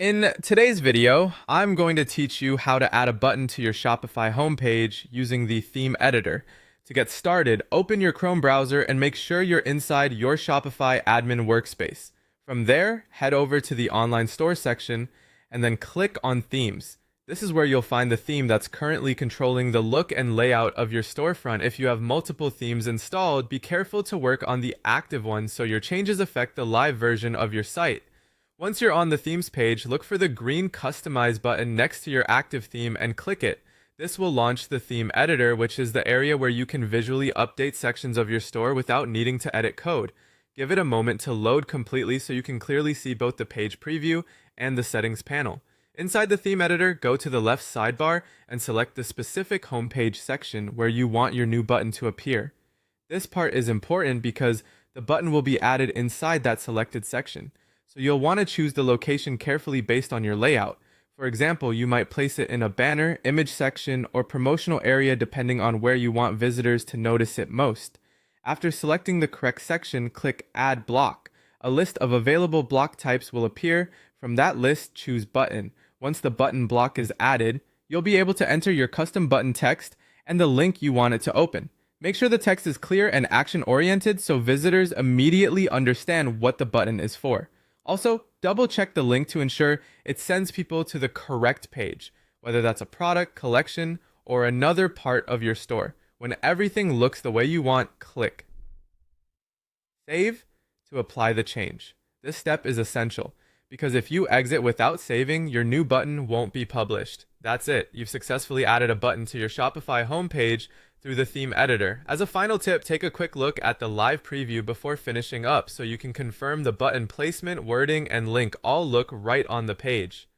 In today's video, I'm going to teach you how to add a button to your Shopify homepage using the theme editor. To get started, open your Chrome browser and make sure you're inside your Shopify admin workspace. From there, head over to the online store section and then click on themes. This is where you'll find the theme that's currently controlling the look and layout of your storefront. If you have multiple themes installed, be careful to work on the active one so your changes affect the live version of your site. Once you're on the themes page, look for the green Customize button next to your active theme and click it. This will launch the theme editor, which is the area where you can visually update sections of your store without needing to edit code. Give it a moment to load completely so you can clearly see both the page preview and the settings panel. Inside the theme editor, go to the left sidebar and select the specific homepage section where you want your new button to appear. This part is important because the button will be added inside that selected section. So you'll want to choose the location carefully based on your layout. For example, you might place it in a banner, image section, or promotional area depending on where you want visitors to notice it most. After selecting the correct section, click Add Block. A list of available block types will appear. From that list, choose Button. Once the button block is added, you'll be able to enter your custom button text and the link you want it to open. Make sure the text is clear and action-oriented so visitors immediately understand what the button is for. Also, double check the link to ensure it sends people to the correct page, whether that's a product, collection, or another part of your store. When everything looks the way you want, click Save to apply the change. This step is essential because if you exit without saving, your new button won't be published. That's it. You've successfully added a button to your Shopify homepage through the theme editor. As a final tip, take a quick look at the live preview before finishing up so you can confirm the button placement, wording, and link all look right on the page.